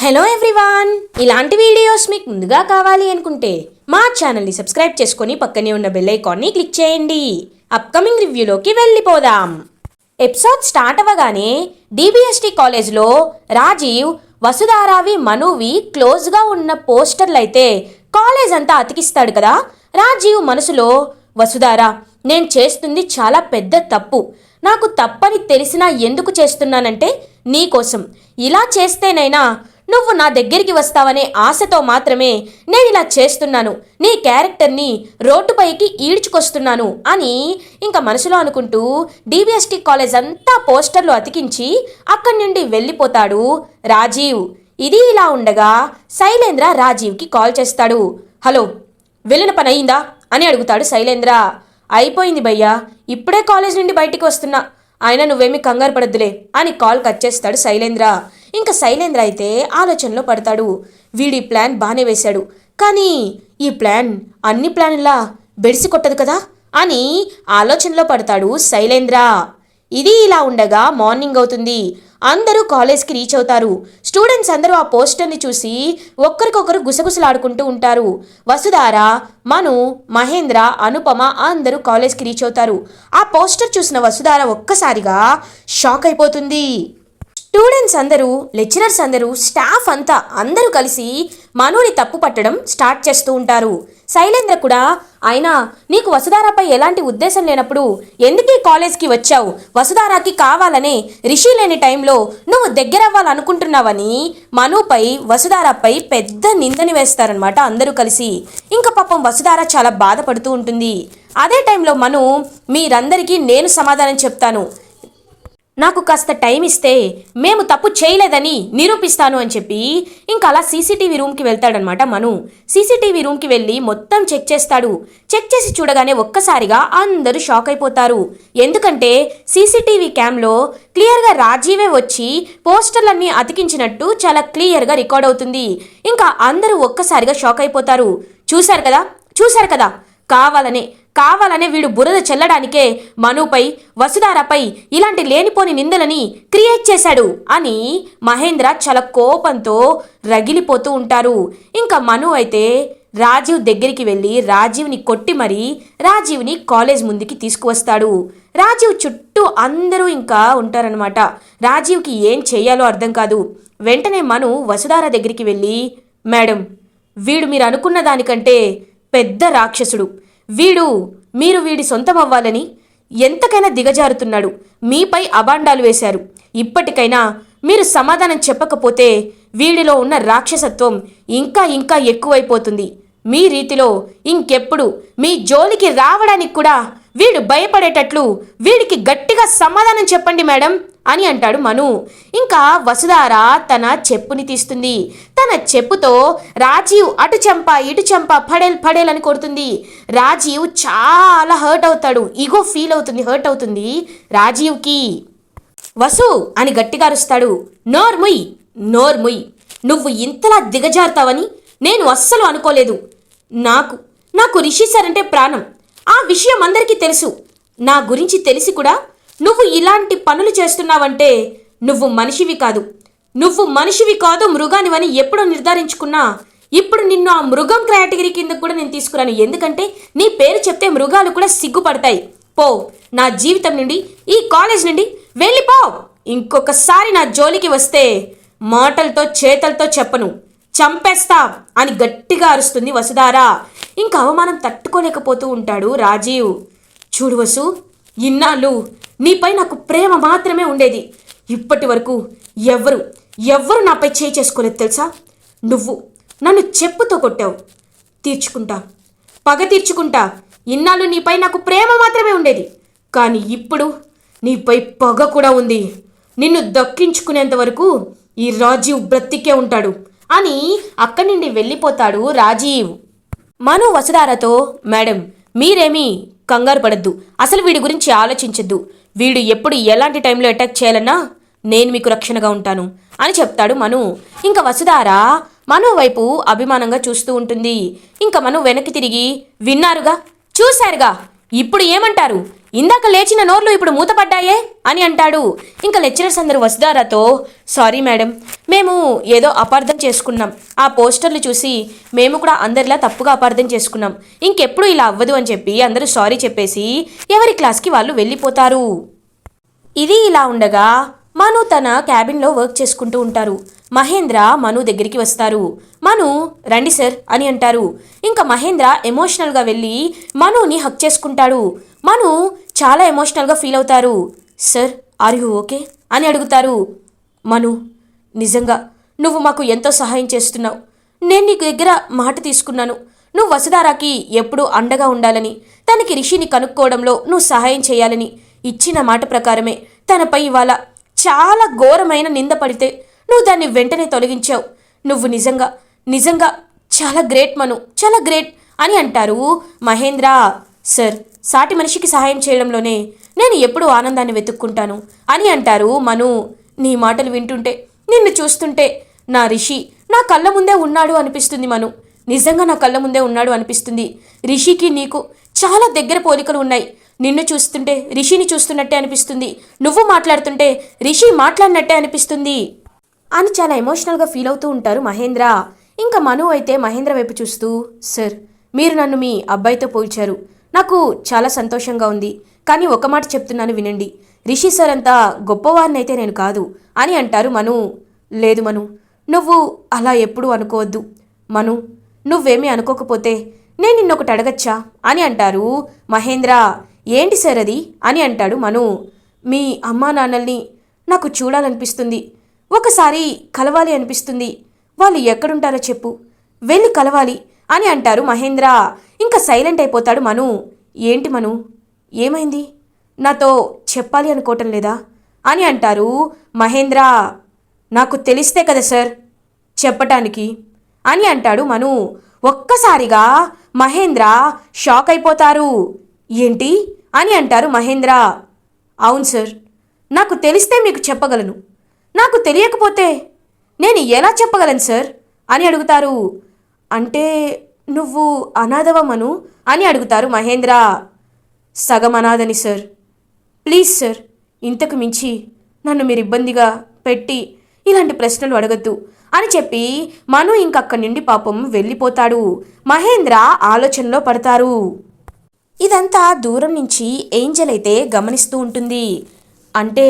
Hello everyone, ఇలాంటి videos మీకు ముందుగా కావాలి అనుకుంటే మా ఛానల్ని సబ్స్క్రైబ్ చేసుకొని పక్కనే ఉన్న బెల్ ఐకాన్ని క్లిక్ చేయండి. అప్కమింగ్ రివ్యూలోకి వెళ్ళిపోదాం. ఎపిసోడ్ స్టార్ట్ అవ్వగానే డిబిఎస్టి కాలేజ్లో రాజీవ్, వసుధారావి, మనువి క్లోజ్గా ఉన్న పోస్టర్లు అయితే కాలేజ్ అంతా అతికిస్తాడు కదా. రాజీవ్ మనసులో, వసుధారా, నేను చేస్తుంది చాలా పెద్ద తప్పు. నాకు తప్పని తెలిసినా ఎందుకు చేస్తున్నానంటే నీకోసం. ఇలా చేస్తేనైనా నువ్వు నా దగ్గరికి వస్తావనే ఆశతో మాత్రమే నేను ఇలా చేస్తున్నాను. నీ క్యారెక్టర్ని రోడ్డుపైకి ఈడ్చుకొస్తున్నాను అని ఇంకా మనసులో అనుకుంటూ డిబిఎస్టి కాలేజ్ అంతా పోస్టర్లు అతికించి అక్కడి నుండి వెళ్ళిపోతాడు రాజీవ్. ఇది ఇలా ఉండగా శైలేంద్ర రాజీవ్కి కాల్ చేస్తాడు. హలో, వెళ్ళిన పని అయిందా అని అడుగుతాడు శైలేంద్ర. అయిపోయింది భయ్యా, ఇప్పుడే కాలేజ్ నుండి బయటికి వస్తున్నా. అయినా నువ్వేమీ కంగారు పడద్దులే అని కాల్ కట్ చేస్తాడు శైలేంద్ర. ఇంకా శైలేంద్ర అయితే ఆలోచనలో పడతాడు. వీడి ప్లాన్ బాగానే వేశాడు, కానీ ఈ ప్లాన్ అన్ని ప్లాన్లా బెడిసి కొట్టదు కదా అని ఆలోచనలో పడతాడు శైలేంద్ర. ఇది ఇలా ఉండగా మార్నింగ్ అవుతుంది. అందరూ కాలేజ్కి రీచ్ అవుతారు. స్టూడెంట్స్ అందరూ ఆ పోస్టర్ని చూసి ఒక్కరికొకరు గుసగుసలాడుకుంటూ ఉంటారు. వసుధార, మను, మహేంద్ర, అనుపమ అందరూ కాలేజ్కి రీచ్ అవుతారు. ఆ పోస్టర్ చూసిన వసుధార ఒక్కసారిగా షాక్ అయిపోతుంది. స్టూడెంట్స్ అందరూ, లెక్చరర్స్ అందరూ, స్టాఫ్ అంతా అందరూ కలిసి మనుని తప్పు పట్టడం స్టార్ట్ చేస్తూ ఉంటారు. శైలేంద్ర కూడా, అయినా నీకు వసుధారాపై ఎలాంటి ఉద్దేశం లేనప్పుడు ఎందుకీ కాలేజ్కి వచ్చావు? వసుధారాకి కావాలనే రిషి లేని టైంలో నువ్వు దగ్గరవ్వాలనుకుంటున్నావని మనుపై, వసుధారాపై పెద్ద నిందని వేస్తారనమాట అందరూ కలిసి. ఇంకా పాపం వసుధార చాలా బాధపడుతూ ఉంటుంది. అదే టైంలో మను, మీరందరికీ నేను సమాధానం చెప్తాను, నాకు కాస్త టైం ఇస్తే మేము తప్పు చేయలేదని నిరూపిస్తాను అని చెప్పి ఇంకా అలా సీసీటీవీ రూమ్కి వెళ్తాడనమాట మను. సీసీటీవీ రూమ్కి వెళ్ళి మొత్తం చెక్ చేస్తాడు. చెక్ చేసి చూడగానే ఒక్కసారిగా అందరూ షాక్ అయిపోతారు. ఎందుకంటే సీసీటీవీ క్యామ్లో క్లియర్గా రాజీవే వచ్చి పోస్టర్లన్నీ అతికించినట్టు చాలా క్లియర్గా రికార్డ్ అవుతుంది. ఇంకా అందరూ ఒక్కసారిగా షాక్ అయిపోతారు. చూశారు కదా, కావాలనే వీడు బురద చల్లడానికే మనుపై, వసుధారపై ఇలాంటి లేనిపోని నిందలని క్రియేట్ చేశాడు అని మహేంద్ర చాలా కోపంతో రగిలిపోతూ ఉంటారు. ఇంకా మను అయితే రాజీవ్ దగ్గరికి వెళ్ళి రాజీవ్ని కొట్టి మరీ రాజీవ్ని కాలేజ్ ముందుకి తీసుకువస్తాడు. రాజీవ్ చుట్టూ అందరూ ఇంకా ఉంటారనమాట. రాజీవ్కి ఏం చెయ్యాలో అర్థం కాదు. వెంటనే మను వసుధార దగ్గరికి వెళ్ళి, మేడం, వీడు మీరు అనుకున్న దానికంటే పెద్ద రాక్షసుడు. మీరు వీడి సొంతం అవ్వాలని ఎంతకైనా దిగజారుతున్నాడు. మీపై అబాండాలు వేశారు. ఇప్పటికైనా మీరు సమాధానం చెప్పకపోతే వీడిలో ఉన్న రాక్షసత్వం ఇంకా ఎక్కువైపోతుంది. మీ రీతిలో ఇంకెప్పుడు మీ జోలికి రావడానికి కూడా వీడు భయపడేటట్లు వీడికి గట్టిగా సమాధానం చెప్పండి మేడం అని అంటాడు మను. ఇంకా వసుధార తన చెప్పుని తీస్తుంది. తన చెప్పుతో రాజీవ్ అటు చెంప ఇటు చెంప పడేల్ అని కొడుతుంది. రాజీవ్ చాలా హర్ట్ అవుతాడు. ఈగో ఫీల్ అవుతుంది, హర్ట్ అవుతుంది రాజీవ్కి. వసు అని గట్టిగా అరుస్తాడు. నోర్ముయ్, నువ్వు ఇంతలా దిగజారుతావని నేను అస్సలు అనుకోలేదు. నాకు రిషి సార్ అంటే ప్రాణం. ఆ విషయం అందరికీ తెలుసు. నా గురించి తెలిసి కూడా నువ్వు ఇలాంటి పనులు చేస్తున్నావంటే నువ్వు మనిషివి కాదు మృగానివని ఎప్పుడో నిర్ధారించుకున్నా. ఇప్పుడు నిన్ను ఆ మృగం కేటగిరీ కింద కూడా నేను తీసుకురాను. ఎందుకంటే నీ పేరు చెప్తే మృగాలు కూడా సిగ్గుపడతాయి. పో, నా జీవితం నుండి, ఈ కాలేజ్ నుండి వెళ్ళిపో. ఇంకొకసారి నా జోలికి వస్తే మాటలతో చేతలతో చెప్పను, చంపేస్తా అని గట్టిగా అరుస్తుంది వసుధార. ఇంకా అవమానం తట్టుకోలేకపోతూ ఉంటాడు రాజీవ్. చూడు వసు, ఇన్నాళ్ళు నీపై నాకు ప్రేమ మాత్రమే ఉండేది. ఇప్పటి వరకు ఎవ్వరు నాపై చేయి చేసుకోలేదు తెలుసా. నువ్వు నన్ను చెప్పుతో కొట్టావు. పగ తీర్చుకుంటా. ఇన్నాళ్ళు నీపై నాకు ప్రేమ మాత్రమే ఉండేది, కానీ ఇప్పుడు నీపై పగ కూడా ఉంది. నిన్ను దక్కించుకునేంత వరకు ఈ రాజీవ్ బ్రతికే ఉంటాడు అని అక్కడి నుండి వెళ్ళిపోతాడు రాజీవ్. మను వసుధారతో, మేడం, మీరేమీ కంగారు పడద్దు. అసలు వీడి గురించి ఆలోచించద్దు. వీడు ఎప్పుడు ఎలాంటి టైంలో అటాక్ చేయాలన్నా నేను మీకు రక్షణగా ఉంటాను అని చెప్తాడు మను. ఇంకా వసుధార మను వైపు అభిమానంగా చూస్తూ ఉంటుంది. ఇంకా మను వెనక్కి తిరిగి, చూశారుగా, ఇప్పుడు ఏమంటారు? ఇందాక లేచిన నోర్లు ఇప్పుడు మూతపడ్డాయే అని అంటాడు. ఇంకా లెక్చరర్స్ అందరూ వసుధారాతో, సారీ మేడం, మేము ఏదో అపార్థం చేసుకున్నాం, ఆ పోస్టర్లు చూసి మేము కూడా అందరిలా తప్పుగా అపార్థం చేసుకున్నాం, ఇంకెప్పుడు ఇలా అవ్వదు అని చెప్పి అందరూ సారీ చెప్పేసి ఎవరి క్లాస్కి వాళ్ళు వెళ్ళిపోతారు. ఇది ఇలా ఉండగా మను తన క్యాబిన్లో వర్క్ చేసుకుంటూ ఉంటారు. మహేంద్ర మను దగ్గరికి వస్తారు. మను రండి సార్ అని అంటారు. ఇంకా మహేంద్ర ఎమోషనల్గా వెళ్ళి మనుని హక్ చేసుకుంటాడు. మను చాలా ఎమోషనల్గా ఫీల్ అవుతారు. సార్ ఆర్ యూ ఓకే అని అడుగుతారు. మను, నిజంగా నువ్వు మాకు ఎంతో సహాయం చేస్తున్నావు. నేను నీకు దగ్గర మాట తీసుకున్నాను, నువ్వు వసుధారాకి ఎప్పుడూ అండగా ఉండాలని, తనకి రిషిని కనుక్కోవడంలో నువ్వు సహాయం చేయాలని. ఇచ్చిన మాట ప్రకారమే తనపై ఇవాళ చాలా ఘోరమైన నింద పడితే నువ్వు దాన్ని వెంటనే తొలగించావు. నువ్వు నిజంగా నిజంగా చాలా గ్రేట్ మను, చాలా గ్రేట్ అని అంటారు మహేంద్ర. సార్, సాటి మనిషికి సహాయం చేయడంలోనే నేను ఎప్పుడూ ఆనందాన్ని వెతుక్కుంటాను అని అంటారు మను. నీ మాటలు వింటుంటే, నిన్ను చూస్తుంటే నా రిషి నా కళ్ళ ముందే ఉన్నాడు అనిపిస్తుంది మను. నిజంగా నా కళ్ళ ముందే ఉన్నాడు అనిపిస్తుంది. రిషికి నీకు చాలా దగ్గర పోలికలు ఉన్నాయి. నిన్ను చూస్తుంటే రిషిని చూస్తున్నట్టే అనిపిస్తుంది, నువ్వు మాట్లాడుతుంటే రిషి మాట్లాడినట్టే అనిపిస్తుంది అని చాలా ఎమోషనల్గా ఫీల్ అవుతూ ఉంటారు మహేంద్ర. ఇంకా మను అయితే మహేంద్ర వైపు చూస్తూ, సార్, మీరు నన్ను మీ అబ్బాయితో పోల్చారు, నాకు చాలా సంతోషంగా ఉంది. కానీ ఒక మాట చెప్తున్నాను వినండి, రిషి సార్ అంతా గొప్పవారినైతే నేను కాదు అని అంటారు మను. లేదు మను, నువ్వు అలా ఎప్పుడూ అనుకోవద్దు. మను, నువ్వేమీ అనుకోకపోతే నేను నిన్నొకటి అడగచ్చా అని అంటారు మహేంద్ర. ఏంటి సార్ అది అని అంటాడు మను. మీ అమ్మా నాన్నల్ని నాకు చూడాలనిపిస్తుంది, ఒకసారి కలవాలి అనిపిస్తుంది. వాళ్ళు ఎక్కడుంటారో చెప్పు, వెళ్ళి కలవాలి అని అంటారు మహేంద్ర. ఇంకా సైలెంట్ అయిపోతాడు మను. ఏంటి మను, ఏమైంది, నాతో చెప్పాలి అనుకోవటం లేదా అని అంటారు మహేంద్ర. నాకు తెలిస్తే కదా సార్ చెప్పటానికి అని అంటాడు మను. ఒక్కసారిగా మహేంద్ర షాక్ అయిపోతారు. ఏంటి అని అంటారు మహేంద్ర. అవును సార్, నాకు తెలిస్తే మీకు చెప్పగలను, నాకు తెలియకపోతే నేను ఎలా చెప్పగలను సార్ అని అడుగుతారు. అంటే నువ్వు అనాథవా మను అని అడుగుతారు మహేంద్ర. సగం అనాథని సార్, ప్లీజ్ సార్, ఇంతకు మించి నన్ను మీరు ఇబ్బందిగా పెట్టి ఇలాంటి ప్రశ్నలు అడగద్దు అని చెప్పి మను ఇంకక్కడి నుండి పాపం వెళ్ళిపోతాడు. మహేంద్ర ఆలోచనలో పడతారు. ఇదంతా దూరం నుంచి ఏంజెల్ అయితే గమనిస్తూ ఉంటుంది. అంటే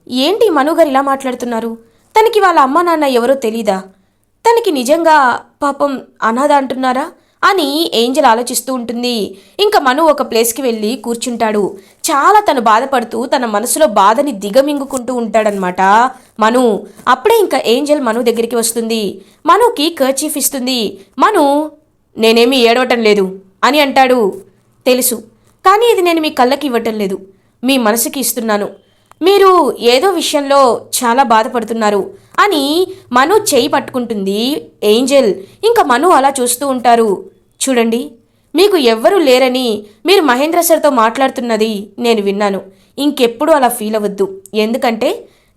ఏంటి మనుగారు ఇలా మాట్లాడుతున్నారు, తనకి వాళ్ళ అమ్మ నాన్న ఎవరో తెలీదా, తనకి నిజంగా పాపం అనాథ అంటున్నారా అని ఏంజెల్ ఆలోచిస్తూ ఉంటుంది. ఇంకా మను ఒక ప్లేస్కి వెళ్ళి కూర్చుంటాడు. చాలా తను బాధపడుతూ తన మనసులో బాధని దిగమింగుకుంటూ ఉంటాడనమాట మను. అప్పుడే ఇంకా ఏంజెల్ మను దగ్గరికి వస్తుంది. మనుకి కర్చీఫ్ ఇస్తుంది. మను, నేనేమీ ఏడవటం లేదు అని అంటాడు. తెలుసు, కానీ ఇది నేను మీ కళ్ళకి ఇవ్వటం లేదు, మీ మనసుకి ఇస్తున్నాను. మీరు ఏదో విషయంలో చాలా బాధపడుతున్నారు అని మను చేయి పట్టుకుంటుంది ఏంజెల్. ఇంకా మను అలా చూస్తూ ఉంటారు. చూడండి, మీకు ఎవ్వరూ లేరని మీరు మహేంద్ర సార్తో మాట్లాడుతున్నది నేను విన్నాను. ఇంకెప్పుడు అలా ఫీల్ అవ్వద్దు, ఎందుకంటే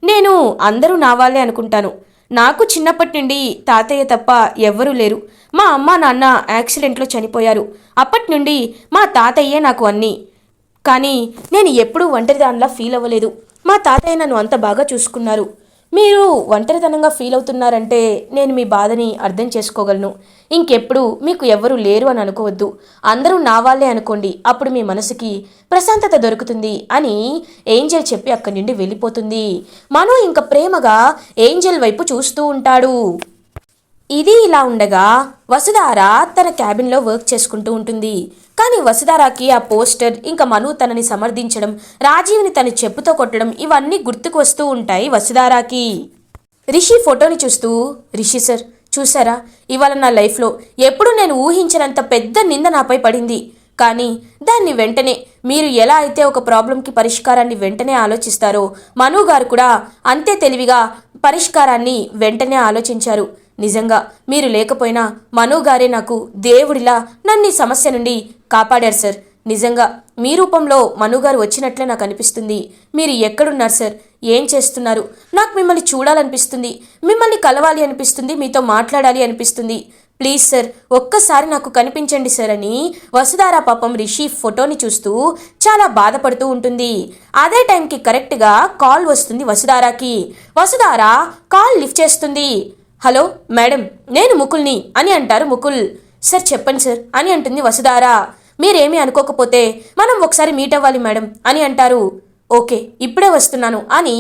నేను అందరూ నా వాళ్ళే అనుకుంటాను. నాకు చిన్నప్పటి నుండి తాతయ్య తప్ప ఎవ్వరూ లేరు. మా అమ్మ నాన్న యాక్సిడెంట్లో చనిపోయారు. అప్పటి నుండి మా తాతయ్యే నాకు అన్నీ. కానీ నేను ఎప్పుడూ ఒంటరిదానిలా ఫీల్ అవ్వలేదు. మా తాతయ్య నన్ను అంత బాగా చూసుకున్నారు. మీరు ఒంటరితనంగా ఫీల్ అవుతున్నారంటే నేను మీ బాధని అర్థం చేసుకోగలను. ఇంకెప్పుడు మీకు ఎవ్వరూ లేరు అని అనుకోవద్దు, అందరూ నా వాళ్ళే అనుకోండి, అప్పుడు మీ మనసుకి ప్రశాంతత దొరుకుతుంది అని ఏంజెల్ చెప్పి అక్కడి నుండి వెళ్ళిపోతుంది. మను ఇంకా ప్రేమగా ఏంజెల్ వైపు చూస్తూ ఉంటాడు. ఇది ఇలా ఉండగా వసుధార తన క్యాబిన్లో వర్క్ చేసుకుంటూ ఉంటుంది. కానీ వసుధారాకి ఆ పోస్టర్, ఇంకా మను తనని సమర్థించడం, రాజీవ్ని తన చెప్పుతో కొట్టడం ఇవన్నీ గుర్తుకు వస్తూ ఉంటాయి వసుధారాకి. రిషి ఫోటోని చూస్తూ, రిషి సార్ చూసారా, ఇవాళ నా లైఫ్లో ఎప్పుడు నేను ఊహించినంత పెద్ద నింద నాపై పడింది. కానీ దాన్ని వెంటనే మీరు ఎలా అయితే ఒక ప్రాబ్లంకి పరిష్కారాన్ని వెంటనే ఆలోచిస్తారో మను గారు కూడా అంతే తెలివిగా పరిష్కారాన్ని వెంటనే ఆలోచించారు. నిజంగా మీరు లేకపోయినా మను గారే నాకు దేవుడిలా నన్ను ఈ సమస్య నుండి కాపాడారు సార్. నిజంగా మీ రూపంలో మనుగారు వచ్చినట్లే నాకు అనిపిస్తుంది. మీరు ఎక్కడున్నారు సార్, ఏం చేస్తున్నారు, నాకు మిమ్మల్ని చూడాలనిపిస్తుంది, మిమ్మల్ని కలవాలి అనిపిస్తుంది, మీతో మాట్లాడాలి అనిపిస్తుంది. ప్లీజ్ సార్ ఒక్కసారి నాకు కనిపించండి సార్ అని వసుధార పాపం రిషి ఫోటోని చూస్తూ చాలా బాధపడుతూ ఉంటుంది. అదే టైంకి కరెక్ట్గా కాల్ వస్తుంది వసుధారాకి. వసుధార కాల్ లిఫ్ట్ చేస్తుంది. హలో మేడం, నేను ముకుల్ని అని అంటారు ముకుల్. సార్ చెప్పండి సార్ అని అంటుంది వసుధార. మీరేమీ అనుకోకపోతే మనం ఒకసారి మీట్ అవ్వాలి మేడం అని అంటారు. ఓకే ఇప్పుడే వస్తున్నాను అని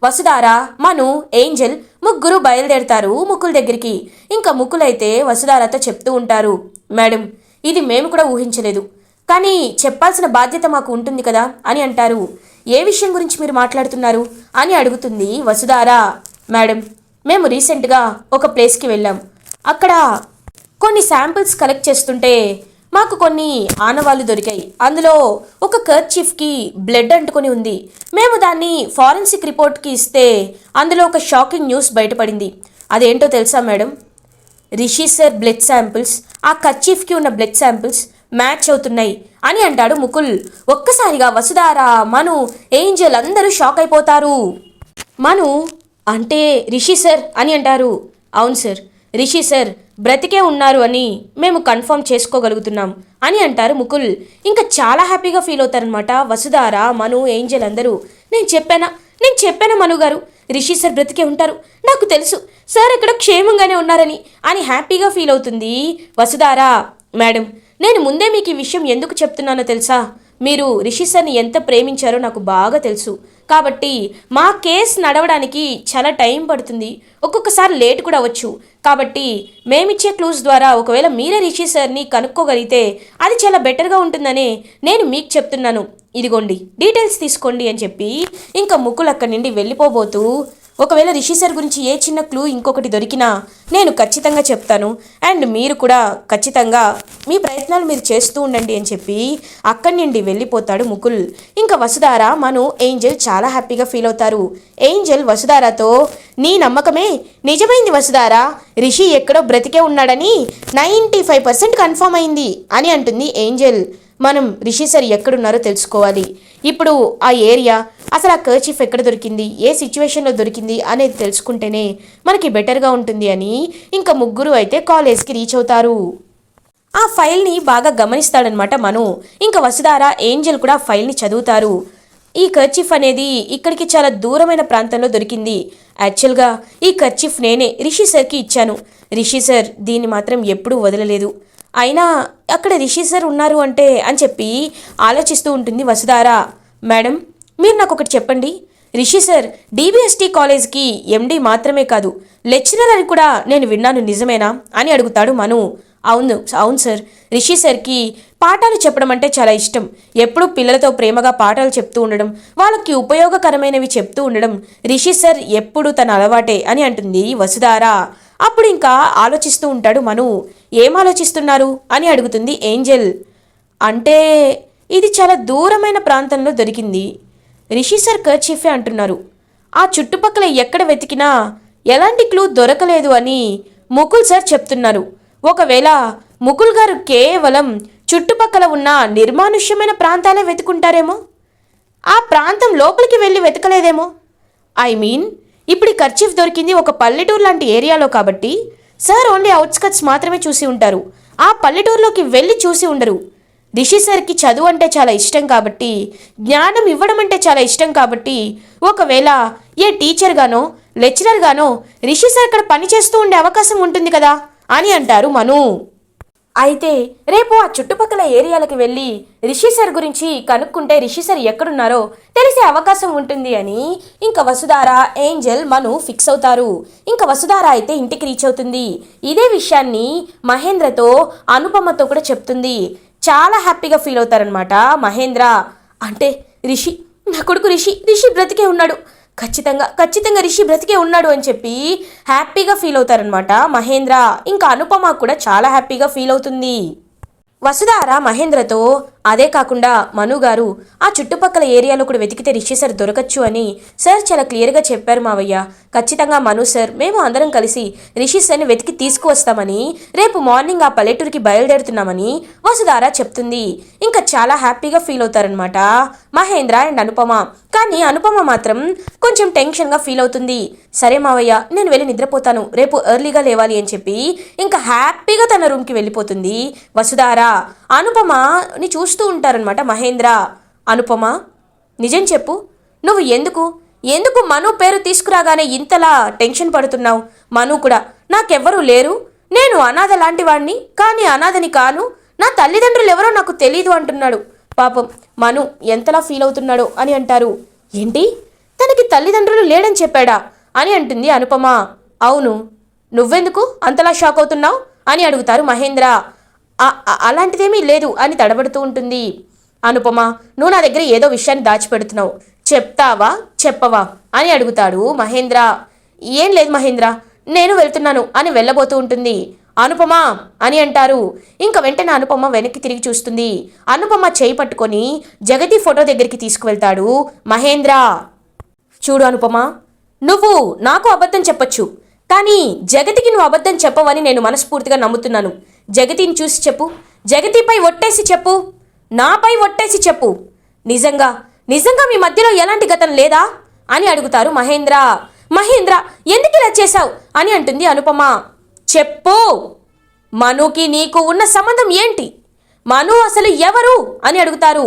వసుధార, మను, ఏంజెల్ ముగ్గురు బయలుదేరుతారు ముకుల్ దగ్గరికి. ఇంకా ముకుల్ అయితే వసుధారతో చెప్తూ ఉంటారు, మేడం ఇది మేము కూడా ఊహించలేదు, కానీ చెప్పాల్సిన బాధ్యత మాకు ఉంటుంది కదా అని అంటారు. ఏ విషయం గురించి మీరు మాట్లాడుతున్నారు అని అడుగుతుంది వసుధార. మేడం మేము రీసెంట్గా ఒక ప్లేస్కి వెళ్ళాం. అక్కడ కొన్ని శాంపిల్స్ కలెక్ట్ చేస్తుంటే మాకు కొన్ని ఆనవాళ్ళు దొరికాయి. అందులో ఒక కర్చీఫ్కి బ్లడ్ అంటుకొని ఉంది. మేము దాన్ని ఫారెన్సిక్ రిపోర్ట్కి ఇస్తే అందులో ఒక షాకింగ్ న్యూస్ బయటపడింది. అదేంటో తెలుసా madam? Rishi sir blood samples ఆ కర్చీఫ్కి ఉన్న బ్లడ్ శాంపిల్స్ మ్యాచ్ అవుతున్నాయి అని అంటాడు ముకుల్. ఒక్కసారిగా వసుధార, మను, ఏంజెల్ అందరూ షాక్ అయిపోతారు. మను అంటే రిషి సార్ అని అంటారు. అవును సార్, రిషి సార్ బ్రతికే ఉన్నారు అని మేము కన్ఫర్మ్ చేసుకోగలుగుతున్నాం అని అంటారు ముకుల్. ఇంకా చాలా హ్యాపీగా ఫీల్ అవుతారనమాట వసుధార, మను, ఏంజెల్ అందరూ. నేను చెప్పానా మను గారు, రిషి సార్ బ్రతికే ఉంటారు, నాకు తెలుసు సార్ ఎక్కడ క్షేమంగానే ఉన్నారని అని హ్యాపీగా ఫీల్ అవుతుంది వసుధార. మేడం నేను ముందే మీకు ఈ విషయం ఎందుకు చెప్తున్నానో తెలుసా? మీరు రిషి సార్ని ఎంత ప్రేమించారో నాకు బాగా తెలుసు. కాబట్టి మా కేసు నడవడానికి చాలా టైం పడుతుంది, ఒక్కొక్కసారి లేట్ కూడా అవ్వచ్చు. కాబట్టి మేమిచ్చే క్లూస్ ద్వారా ఒకవేళ మీరే రిషి సార్ని కనుక్కోగలిగితే అది చాలా బెటర్గా ఉంటుందని నేను మీకు చెప్తున్నాను. ఇదిగోండి డీటెయిల్స్ తీసుకోండి అని చెప్పి ఇంకా ముకుల్ అక్కడి నుండి వెళ్ళిపోబోతూ, ఒకవేళ రిషి సార్ గురించి ఏ చిన్న క్లూ ఇంకొకటి దొరికినా నేను ఖచ్చితంగా చెప్తాను, అండ్ మీరు కూడా ఖచ్చితంగా మీ ప్రయత్నాలు మీరు చేస్తూ ఉండండి అని చెప్పి అక్కడి నుండి వెళ్ళిపోతాడు ముకుల్. ఇంకా వసుధార, మను, ఏంజెల్ చాలా హ్యాపీగా ఫీల్ అవుతారు. ఏంజెల్ వసుధారతో, నీ నమ్మకమే నిజమైంది వసుధార, రిషి ఎక్కడో బ్రతికే ఉన్నాడని 95% కన్ఫర్మ్ అయింది అని అంటుంది ఏంజెల్. మనం రిషి సార్ ఎక్కడున్నారో తెలుసుకోవాలి. ఇప్పుడు ఆ ఏరియా, అసలు ఆ కర్చీఫ్ ఎక్కడ దొరికింది, ఏ సిచ్యువేషన్లో దొరికింది అనేది తెలుసుకుంటేనే మనకి బెటర్గా ఉంటుంది అని ఇంకా ముగ్గురు అయితే కాలేజ్కి రీచ్ అవుతారు. ఆ ఫైల్ని బాగా గమనిస్తాడనమాట మను. ఇంకా వసుధార, ఏంజెల్ కూడా ఆ ఫైల్ని చదువుతారు. ఈ కర్చీఫ్ అనేది ఇక్కడికి చాలా దూరమైన ప్రాంతంలో దొరికింది. యాక్చువల్గా ఈ కర్చీఫ్ నేనే రిషి సార్కి ఇచ్చాను. రిషి సార్ దీన్ని మాత్రం ఎప్పుడూ వదలలేదు. అయినా అక్కడ రిషి సార్ ఉన్నారు అంటే అని చెప్పి ఆలోచిస్తూ ఉంటుంది వసుధార. మేడం మీరు నాకు ఒకటి చెప్పండి, రిషి సార్ డిబిఎస్టీ కాలేజ్కి ఎండి మాత్రమే కాదు లెక్చరర్ అని కూడా నేను విన్నాను, నిజమేనా అని అడుగుతాడు మను. అవును సార్, రిషి సార్కి పాఠాలు చెప్పడం అంటే చాలా ఇష్టం. ఎప్పుడూ పిల్లలతో ప్రేమగా పాఠాలు చెప్తూ ఉండడం, వాళ్ళకి ఉపయోగకరమైనవి చెప్తూ ఉండడం రిషి సార్ ఎప్పుడూ తన అలవాటే అని అంటుంది వసుధార. అప్పుడు ఇంకా ఆలోచిస్తూ ఉంటాడు మను. ఏం ఆలోచిస్తున్నారు అని అడుగుతుంది ఏంజెల్. అంటే ఇది చాలా దూరమైన ప్రాంతంలో దొరికింది, రిషి సార్ కర్చీఫే అంటున్నారు. ఆ చుట్టుపక్కల ఎక్కడ వెతికినా ఎలాంటి క్లూ దొరకలేదు అని ముకుల్ సార్ చెప్తున్నారు. ఒకవేళ ముకుల్ గారు కేవలం చుట్టుపక్కల ఉన్న నిర్మానుష్యమైన ప్రాంతాలే వెతుకుంటారేమో, ఆ ప్రాంతం లోపలికి వెళ్ళి వెతకలేదేమో. ఐ మీన్ ఇప్పుడు ఈ కర్చీఫ్ దొరికింది ఒక పల్లెటూరు లాంటి ఏరియాలో కాబట్టి సార్ ఓన్లీ అవుట్స్కట్స్ మాత్రమే చూసి ఉంటారు, ఆ పల్లెటూరులోకి వెళ్ళి చూసి ఉండరు. రిషి సార్కి చదువు అంటే చాలా ఇష్టం కాబట్టి, జ్ఞానం ఇవ్వడం అంటే చాలా ఇష్టం కాబట్టి, ఒకవేళ ఏ టీచర్గానో లెక్చరర్గానో రిషి సార్ ఇక్కడ పనిచేస్తూ ఉండే అవకాశం ఉంటుంది కదా అని అంటారు మను. అయితే రేపు ఆ చుట్టుపక్కల ఏరియాలకి వెళ్ళి రిషి సార్ గురించి కనుక్కుంటే రిషి సార్ ఎక్కడున్నారో తెలిసే అవకాశం ఉంటుంది అని ఇంకా వసుధార, ఏంజెల్, మను ఫిక్స్ అవుతారు. ఇంకా వసుధార అయితే ఇంటికి రీచ్ అవుతుంది. ఇదే విషయాన్ని మహేంద్రతో, అనుపమతో కూడా చెప్తుంది. చాలా హ్యాపీగా ఫీల్ అవుతారనమాట మహేంద్ర. అంటే నా కొడుకు రిషి బ్రతికే ఉన్నాడు, ఖచ్చితంగా రిషి బ్రతికే ఉన్నాడు అని చెప్పి హ్యాపీగా ఫీల్ అవుతారనమాట మహేంద్ర. ఇంకా అనుపమ కూడా చాలా హ్యాపీగా ఫీల్ అవుతుంది. వసుధార మహేంద్రతో అదే కాకుండా మను గారు ఆ చుట్టుపక్కల ఏరియాలో కూడా వెతికితే రిషి సార్ దొరకచ్చు అని సార్ చాలా క్లియర్గా చెప్పారు మావయ్య. ఖచ్చితంగా మను సార్ మేము అందరం కలిసి రిషి సార్ని వెతికి తీసుకువస్తామని రేపు మార్నింగ్ ఆ పల్లెటూరికి బయలుదేరుతున్నామని వసుధార చెప్తుంది. ఇంకా చాలా హ్యాపీగా ఫీల్ అవుతారనమాట మహేంద్ర అండ్ అనుపమ. కానీ అనుపమ మాత్రం కొంచెం టెన్షన్గా ఫీల్ అవుతుంది. సరే మావయ్య నేను వెళ్ళి నిద్రపోతాను, రేపు ఎర్లీగా లేవాలి అని చెప్పి ఇంకా హ్యాపీగా తన రూమ్కి వెళ్ళిపోతుంది వసుధార. అనుపమని చూస్తూ ఉంటారనమాట మహేంద్ర. అనుపమ నిజం చెప్పు, నువ్వు ఎందుకు మను పేరు తీసుకురాగానే ఇంతలా టెన్షన్ పడుతున్నావు? మను కూడా నాకెవ్వరూ లేరు, నేను అనాథ లాంటి వాడిని, కానీ అనాథని కాను, నా తల్లిదండ్రులు ఎవరో నాకు తెలీదు అంటున్నాడు. పాపం మను ఎంతలా ఫీల్ అవుతున్నాడో అని అంటారు. ఏంటి తనకి తల్లిదండ్రులు లేడని చెప్పాడా అని అంటుంది అనుపమ. అవును, నువ్వెందుకు అంతలా షాక్ అవుతున్నావు అని అడుగుతారు మహేంద్ర. అలాంటిదేమీ లేదు అని తడబడుతూ ఉంటుంది అనుపమ. నువ్వు నా దగ్గర ఏదో విషయాన్ని దాచిపెడుతున్నావు, చెప్తావా చెప్పవా అని అడుగుతాడు మహేంద్ర. ఏం లేదు మహేంద్ర, నేను వెళ్తున్నాను అని వెళ్ళబోతూ ఉంటుంది. అనుపమ అని అంటారు. ఇంకా వెంటనే అనుపమ వెనక్కి తిరిగి చూస్తుంది. అనుపమ చేయి పట్టుకొని జగతి ఫోటో దగ్గరికి తీసుకువెళ్తాడు మహేంద్ర. చూడు అనుపమ, నువ్వు నాకు అబద్ధం చెప్పొచ్చు, కానీ జగతికి నువ్వు అబద్ధం చెప్పవని నేను మనస్ఫూర్తిగా నమ్ముతున్నాను. జగతిని చూసి చెప్పు, జగతిపై ఒట్టేసి చెప్పు, నాపై ఒట్టేసి చెప్పు, నిజంగా మీ మధ్యలో ఎలాంటి గతం లేదా అని అడుగుతారు మహేంద్ర. మహేంద్ర ఎందుకు ఇలా చేశావు అని అంటుంది అనుపమ. చెప్పు, మనుకి నీకు ఉన్న సంబంధం ఏంటి? మను అసలు ఎవరు అని అడుగుతారు.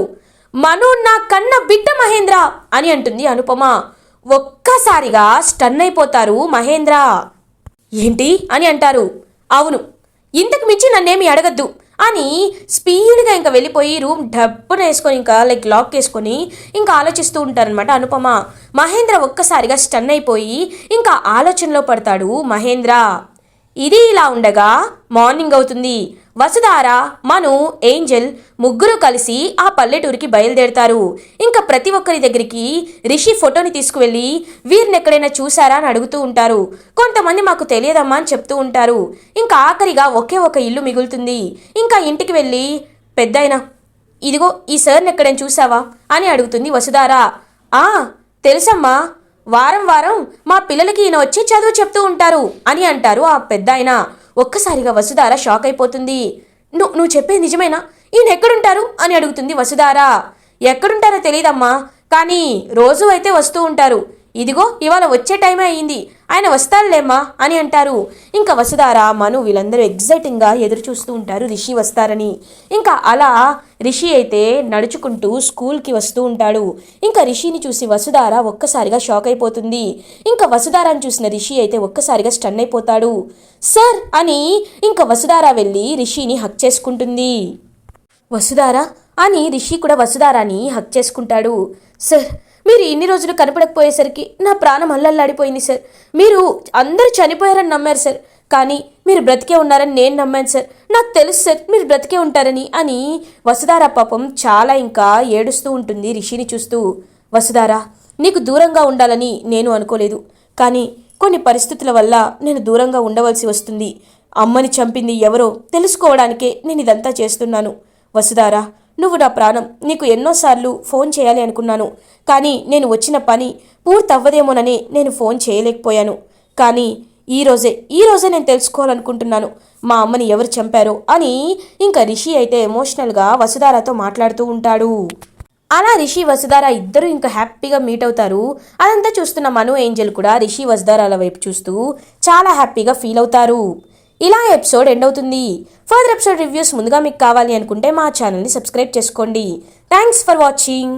మను నా కన్న బిడ్డ మహేంద్ర అని అంటుంది అనుపమ. ఒక్కసారిగా స్టన్ అయిపోతారు మహేంద్ర. ఏంటి అని అంటారు. అవును, ఇంతకు మించి నన్నేమి అడగద్దు అని స్పీడ్గా ఇంకా వెళ్ళిపోయి రూమ్ డబ్బున వేసుకొని ఇంకా లాక్ వేసుకొని ఇంకా ఆలోచిస్తూ ఉంటారనమాట అనుపమ. మహేంద్ర ఒక్కసారిగా స్టన్ అయిపోయి ఇంకా ఆలోచనలో పడతాడు మహేంద్ర. ఇది ఇలా ఉండగా మార్నింగ్ అవుతుంది. వసుధార, మను, ఏంజెల్ ముగ్గురు కలిసి ఆ పల్లెటూరికి బయలుదేరుతారు. ఇంకా ప్రతి ఒక్కరి దగ్గరికి రిషి ఫోటోని తీసుకువెళ్ళి వీరిని ఎక్కడైనా చూసారా అని అడుగుతూ ఉంటారు. కొంతమంది మాకు తెలియదమ్మా అని చెప్తూ ఉంటారు. ఇంకా ఆఖరిగా ఒకే ఒక ఇల్లు మిగులుతుంది. ఇంకా ఇంటికి వెళ్ళి పెద్దయినా ఇదిగో ఈ సార్ని ఎక్కడైనా చూసావా అని అడుగుతుంది వసుధార. తెలుసమ్మా, వారం వారం మా పిల్లలకి ఈయన వచ్చి చదువు చెప్తూ ఉంటారు అని అంటారు ఆ పెద్ద ఆయన. ఒక్కసారిగా వసుధార షాక్ అయిపోతుంది. నువ్వు చెప్పేది నిజమేనా? ఈయన ఎక్కడుంటారు అని అడుగుతుంది వసుధార. ఎక్కడుంటారో తెలియదమ్మా, కానీ రోజు అయితే వస్తూ ఉంటారు. ఇదిగో ఇవాళ వచ్చే టైమే అయ్యింది, ఆయన వస్తారులేమ్మా అని అంటారు. ఇంకా వసుధార, మను వీళ్ళందరూ ఎగ్జైటింగ్గా ఎదురు చూస్తూ ఉంటారు రిషి వస్తారని. ఇంకా అలా రిషి అయితే నడుచుకుంటూ స్కూల్కి వస్తూ ఉంటాడు. ఇంకా రిషిని చూసి వసుధార ఒక్కసారిగా షాక్ అయిపోతుంది. ఇంకా వసుధారని చూసిన రిషి అయితే ఒక్కసారిగా స్టన్ అయిపోతాడు. సార్ అని ఇంకా వసుధార వెళ్ళి రిషిని హక్ చేసుకుంటుంది. వసుధార అని రిషి కూడా వసుధారాని హక్ చేసుకుంటాడు. సార్, మీరు ఇన్ని రోజులు కనపడకపోయేసరికి నా ప్రాణం అల్లల్లాడిపోయింది సార్. మీరు అందరూ చనిపోయారని నమ్మారు సార్, కానీ మీరు బ్రతికే ఉన్నారని నేను నమ్మాను సార్. నాకు తెలుసు సార్ మీరు బ్రతికే ఉంటారని అని వసుధార పాపం చాలా ఇంకా ఏడుస్తూ ఉంటుంది రిషిని చూస్తూ. వసుధార, నీకు దూరంగా ఉండాలని నేను అనుకోలేదు, కానీ కొన్ని పరిస్థితుల వల్ల నేను దూరంగా ఉండవలసి వస్తుంది. అమ్మని చంపింది ఎవరో తెలుసుకోవడానికే నేను ఇదంతా చేస్తున్నాను. వసుధార, నువ్వు నా ప్రాణం, నీకు ఎన్నోసార్లు ఫోన్ చేయాలి అనుకున్నాను, కానీ నేను వచ్చిన పని పూర్తవ్వదేమోనని నేను ఫోన్ చేయలేకపోయాను. కానీ ఈరోజే నేను తెలుసుకోవాలనుకుంటున్నాను మా అమ్మని ఎవరు చంపారో అని ఇంకా రిషి అయితే ఎమోషనల్గా వసుధారతో మాట్లాడుతూ ఉంటాడు. అలా రిషి వసుధార ఇద్దరు ఇంకా హ్యాపీగా మీట్ అవుతారు. అదంతా చూస్తున్న మను, ఏంజెల్ కూడా రిషి వసుధారాల వైపు చూస్తూ చాలా హ్యాపీగా ఫీల్ అవుతారు. ఇలా ఎపిసోడ్ ఎండ్ అవుతుంది. ఫర్దర్ ఎపిసోడ్ రివ్యూస్ ముందుగా మీకు కావాలి అనుకుంటే మా ఛానల్ని సబ్స్క్రైబ్ చేసుకోండి. Thanks for watching.